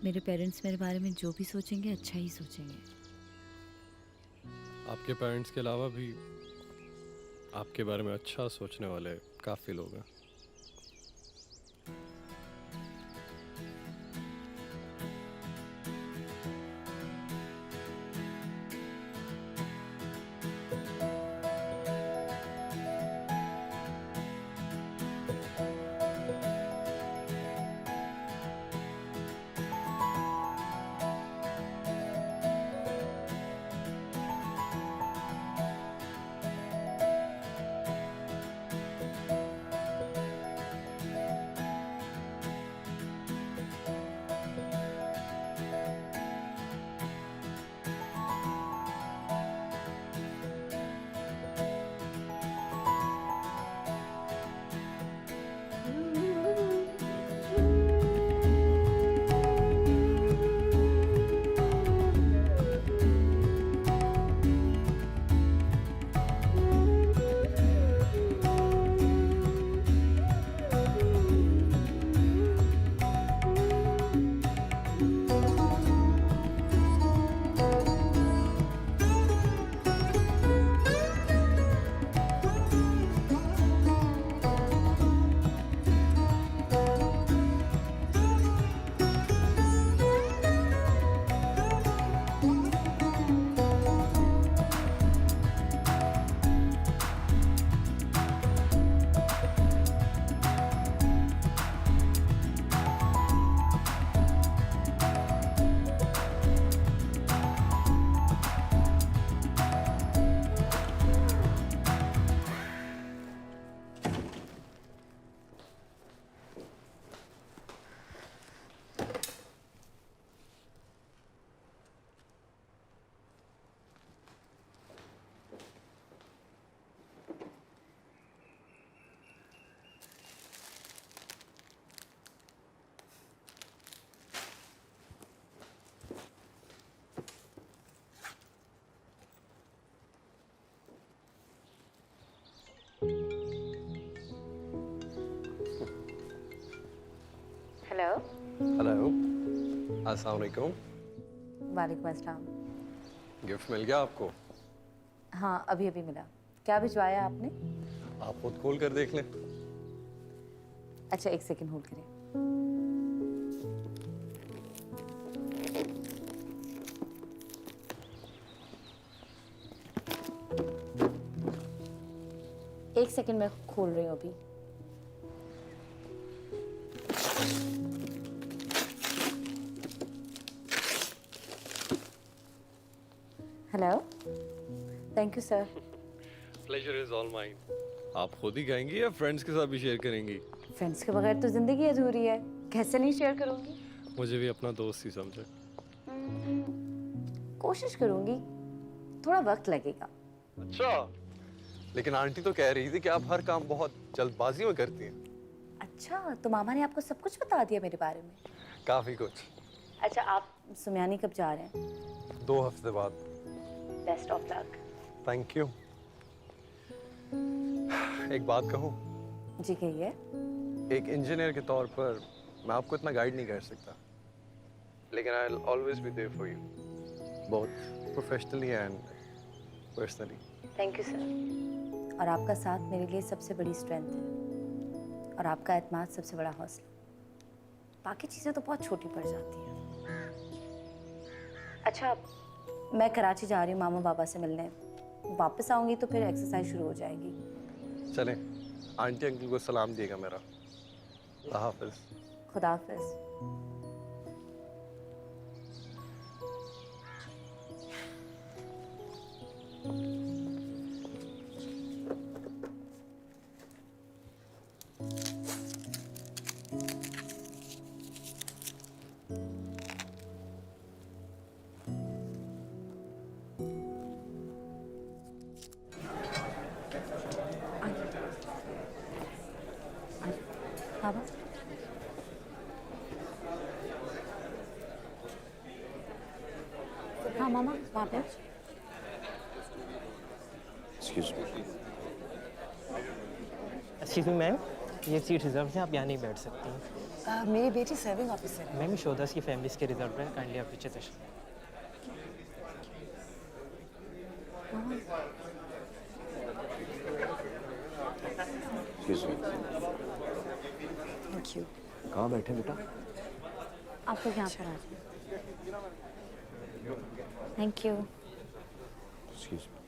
मेरे पेरेंट्स मेरे बारे में जो भी सोचेंगे अच्छा ही सोचेंगे। आपके पेरेंट्स के अलावा भी आपके बारे में अच्छा सोचने वाले काफ़ी लोग हैं। हेलो। हेलो, अस्सलाम वालेकुम। वालेकुम अस्सलाम। गिफ्ट मिल गया आपको? हाँ अभी अभी मिला। क्या भिजवाया आपने? आप खुद खोल कर देख लें। अच्छा एक सेकंड होल्ड करें। एक सेकंड मैं खोल रही हूँ अभी। Hello, thank you sir. Pleasure is all mine. आप खुद ही खाएंगी या फ्रेंड्स के साथ भी शेयर करेंगी? फ्रेंड्स के बगैर तो जिंदगी अधूरी है, कैसे नहीं शेयर करूंगी। मुझे भी अपना दोस्त ही समझे। कोशिश करूंगी, थोड़ा वक्त लगेगा। अच्छा, लेकिन आंटी तो कह रही थी कि आप हर काम बहुत जल्दबाजी में करती हैं। अच्छा, तो मामा ने आपको सब कुछ बता दिया मेरे बारे में? काफी कुछ। अच्छा, आप सुमयानी कब जा रहे हैं? 2 हफ्ते बाद। Best of luck. Thank you. एक बात कहूँ? जी कहिए। एक इंजीनियर के तौर पर मैं आपको इतना गाइड नहीं कर सकता, लेकिन I will always be there for you, both professionally and personally. Thank you sir. और आपका साथ मेरे लिए सबसे बड़ी स्ट्रेंथ है, और आपका एतमाद सबसे बड़ा हौसला। बाकी चीज़ें तो बहुत छोटी पड़ जाती हैं। अच्छा, मैं कराची जा रही हूँ मामा बाबा से मिलने। वापस आऊँगी तो फिर एक्सरसाइज शुरू हो जाएगी। चलें, आंटी अंकल को सलाम दिएगा मेरा। अल्लाह हाफिज। खुदा हाफिज। बाबा, हाँ मामा, वहाँ पे। एक्सक्यूज मी मैम, ये सीट रिजर्व है, आप यहाँ नहीं बैठ सकती हैं। मेरी बेटी सर्विंग ऑफिसर है। मैम, शोदास की फैमिलीज के रिजर्व है, काइंडली आप पीछे तशरीफ। Thank you. कहाँ बैठे बेटा? आप लोग यहाँ पर आ जाओ। Thank you. Excuse me.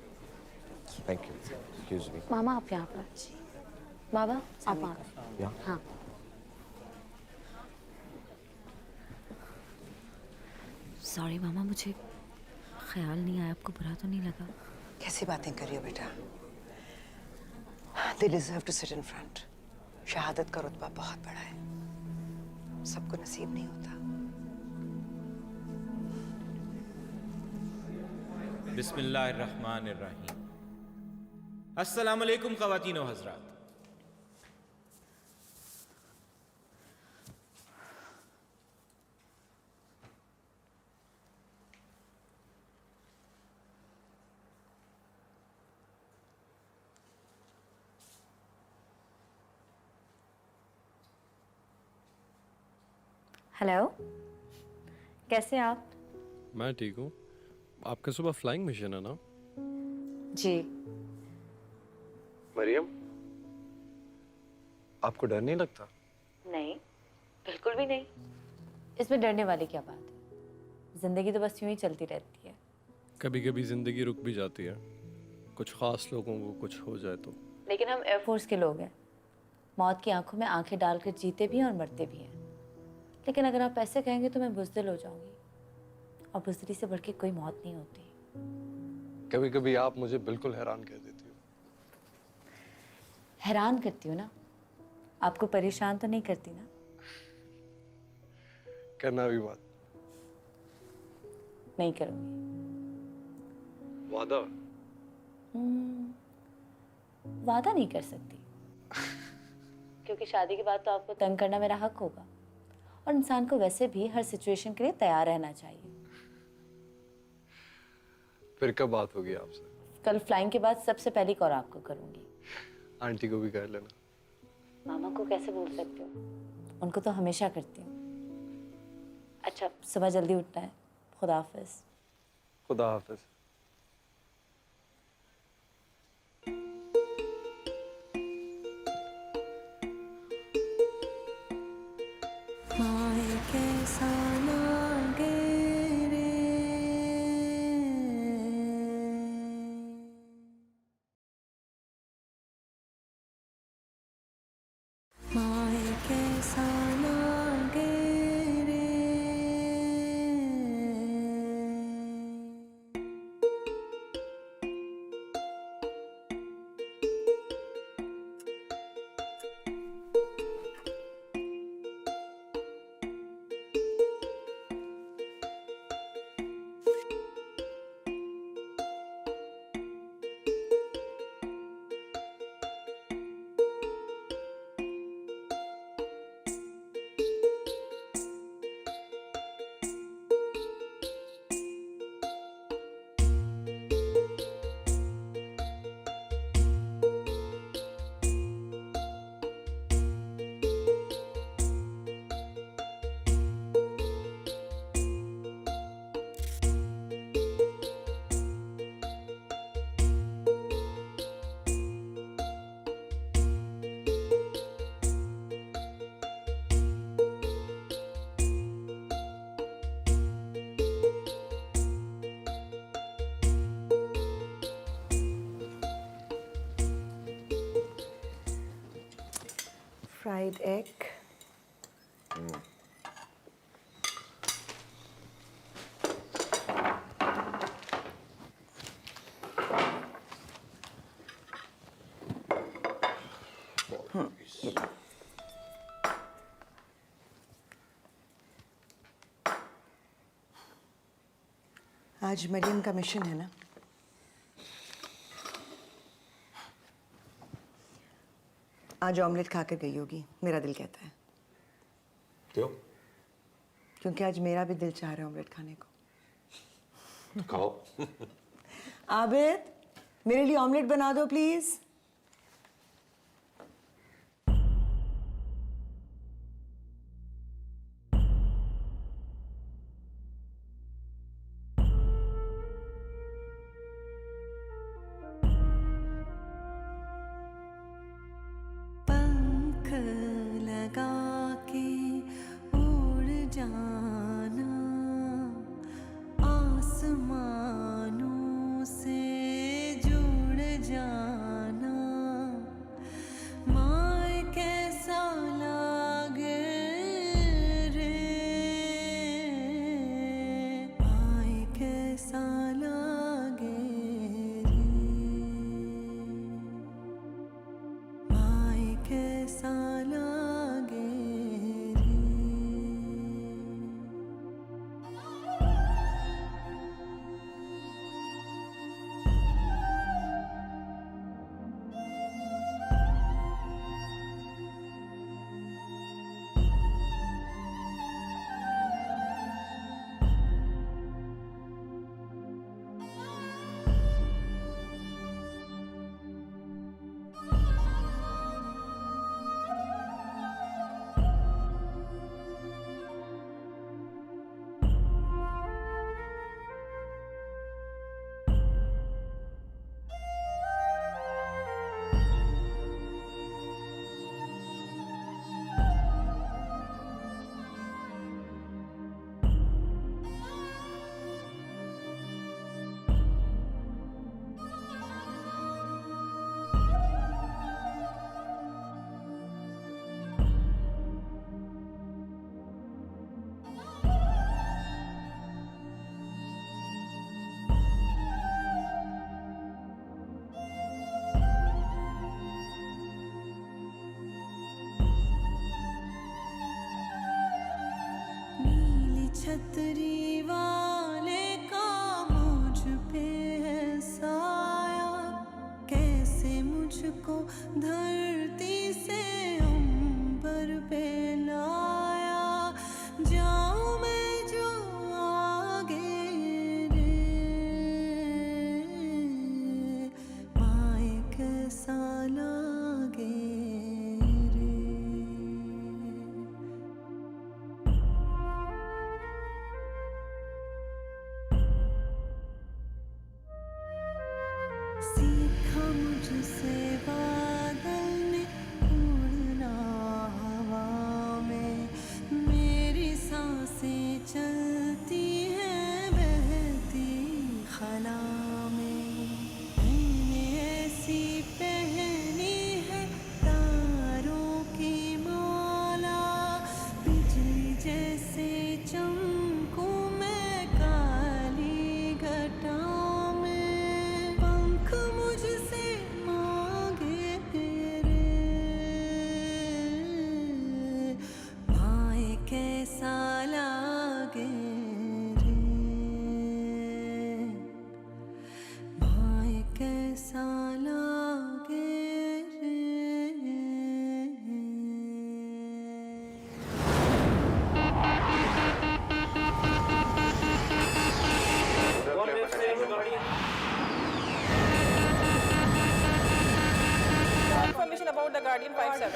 Thank you. Excuse me. मामा आप यहाँ पर। बाबा आप वहाँ। यहाँ? हाँ। सॉरी मामा, मुझे ख्याल नहीं आया, आपको बुरा तो नहीं लगा? कैसी बातें कर रही हो बेटा? They deserve to sit in front. शहादत का रुतबा बहुत बड़ा है, सबको नसीब नहीं होता। बिस्मिल्लाहिर्रहमानिर्रहीम। अस्सलाम वालेकुम ख़वातीन व हज़रात। हेलो, कैसे आप? मैं ठीक हूँ। आपका सुबह फ्लाइंग मिशन है ना? जी। मरियम, आपको डर नहीं लगता? नहीं, बिल्कुल भी नहीं। इसमें डरने वाली क्या बात है? जिंदगी तो बस यूं ही चलती रहती है। कभी कभी जिंदगी रुक भी जाती है, कुछ खास लोगों को कुछ हो जाए तो। लेकिन हम एयरफोर्स के लोग हैं, मौत की आंखों में आंखें डालकर जीते भी हैं और मरते भी हैं। लेकिन अगर आप ऐसे कहेंगे तो मैं बुज़दिल हो जाऊंगी, और बुज़दिली से बढ़ के कोई मौत नहीं होती। कभी कभी आप मुझे बिल्कुल हैरान कर देती हो। हैरान करती हूँ ना, आपको परेशान तो नहीं करती ना? करना भी बात। नहीं करूँगी। वादा? वादा नहीं कर सकती, क्योंकि शादी के बाद तो आपको तंग करना मेरा हक होगा, और इंसान को वैसे भी हर सिचुएशन के लिए तैयार रहना चाहिए। फिर कब बात होगी आपसे? कल फ्लाइंग के बाद सबसे पहली कॉल आपको करूंगी। आंटी को भी कर लेना। मामा को कैसे भूल सकती हूँ, उनको तो हमेशा करती हूँ। अच्छा, सुबह जल्दी उठना है। खुदा हाफिज। खुदा हाफिज। माए कैसा लागे रे, माए कैसा लागे रे, फ्राइड एग। आज मरियम का मिशन है ना? आज ऑमलेट खाकर गई होगी, मेरा दिल कहता है। क्यों? क्योंकि आज मेरा भी दिल चाह रहा है ऑमलेट खाने को। खाओ। आबिद, मेरे लिए ऑमलेट बना दो प्लीज। पंख लगा के उड़ जाना, आसमानों से जुड़ जाना, माए कैसा लागे रे, माए कैसा लागे रे, माए कैसा लागे रे। नीली छतरी वाले का मुझ पे है साया, कैसे मुझको धरती से अंबर पे लाया, जाऊं मैं जो आगे रे, माए कैसा लागे रे। सीखा मुझसे बादल ने उड़ना हवा में, मेरी सांसें चलती हैं बहती खला में, मैंने ऐसी पहनी है तारों की माला, बिजली जैसे चमकूं मैं काली घटा में, पंख मुझसे मांगे रे, माए कैसा लागे रे, माए कैसा लागे रे। Information about the Guardian 57.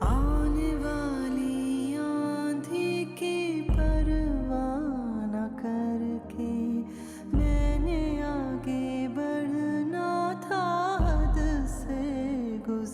आने वाली आंधी की परवाह न करके मैंने आगे बढ़ना था, हद से गुजर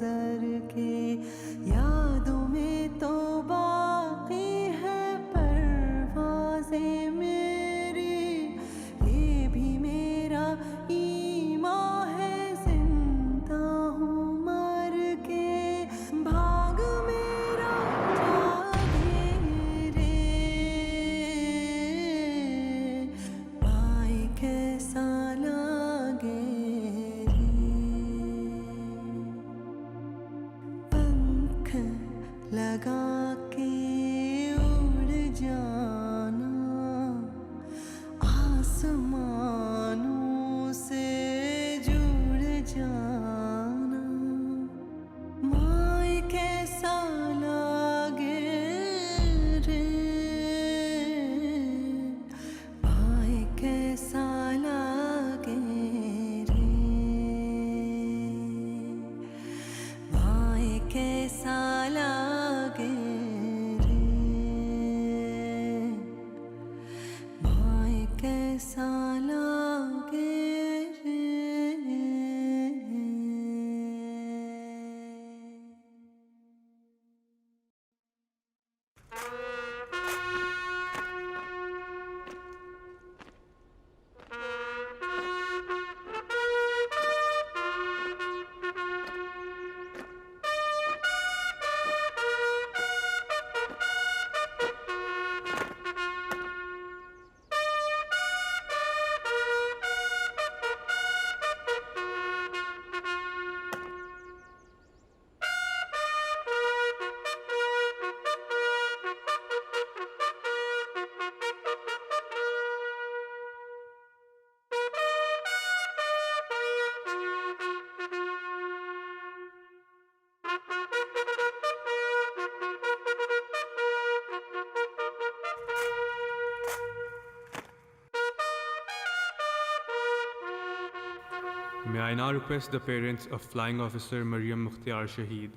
May I now request the parents of Flying Officer Mariam Mukhtiar Shaheed,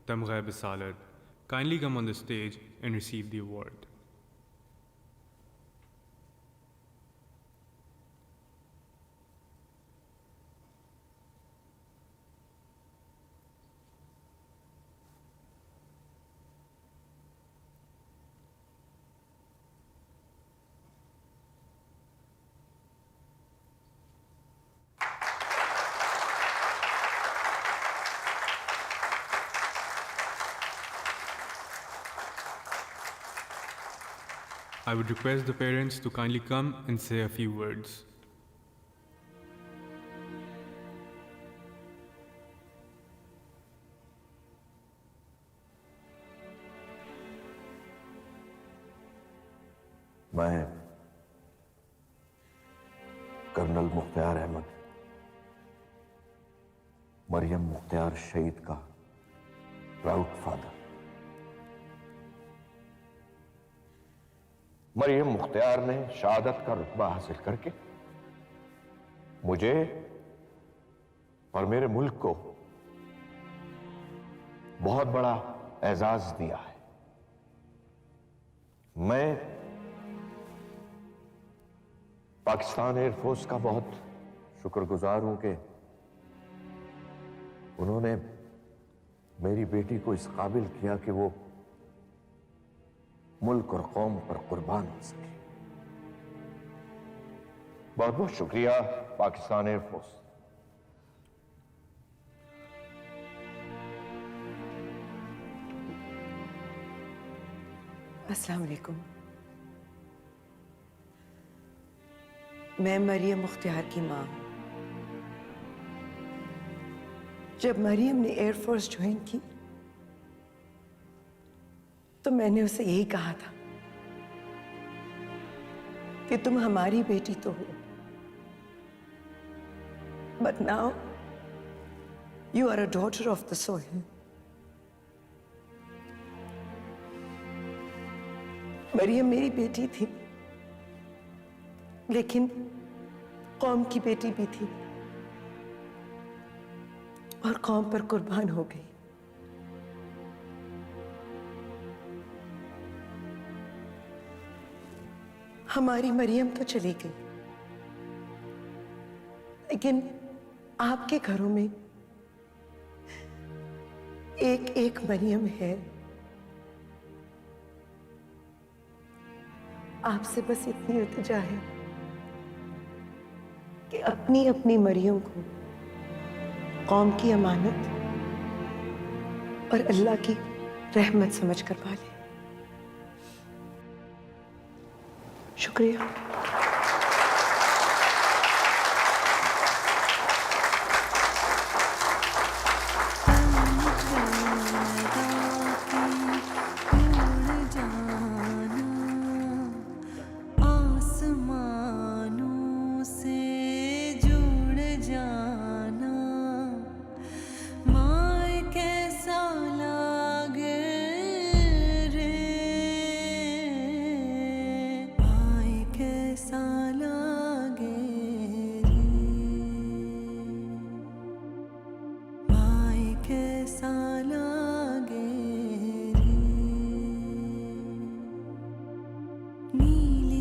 Tamgha Bisalat, kindly come on the stage and receive the award. I would request the parents to kindly come and say a few words. मैं colonel Mukhtiar Ahmad, Maryam Mukhtiar शहीद का proud father. Maryam Mukhtiar ने शहादत का रुतबा हासिल करके मुझे और मेरे मुल्क को बहुत बड़ा एजाज दिया है। मैं पाकिस्तान एयरफोर्स का बहुत शुक्रगुजार हूं कि उन्होंने मेरी बेटी को इस काबिल किया कि वो मुल्क और कौम पर कुर्बान हो सके। बहुत बहुत शुक्रिया पाकिस्तान एयरफोर्स। अस्सलाम वालेकुम। मैं मरियम मुख्तियार की मां हूं। जब मरियम ने एयरफोर्स ज्वाइन की तो मैंने उसे यही कहा था कि तुम हमारी बेटी तो हो, but now you are a daughter of the soil. Mariam मेरी बेटी थी, लेकिन कौम की बेटी भी थी और कौम पर कुर्बान हो गई। हमारी मरियम तो चली गई, लेकिन आपके घरों में एक एक मरियम है। आपसे बस इतनी इल्तिजा है कि अपनी अपनी मरियम को कौम की अमानत और अल्लाह की रहमत समझ कर पाले। शुक्रिया।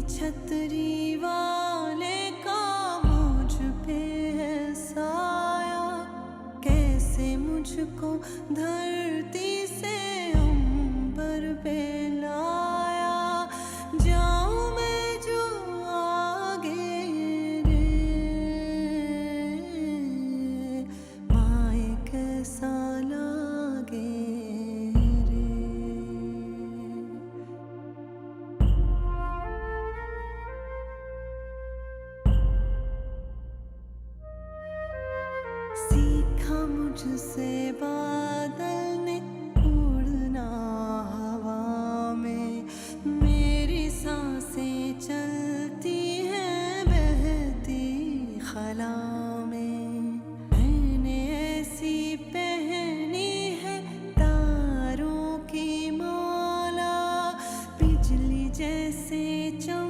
छतरी वाले का मुझ पे है साया, कैसे मुझको धरती से अंबर पे लाया। जाऊं मैं जो आगे रे, माए कैसा लागे सीखा मुझसे बादल ने उड़ना हवा में, मेरी सांसें चलती हैं बहती खला में। मैंने ऐसी पहनी है तारों की माला, बिजली जैसे चम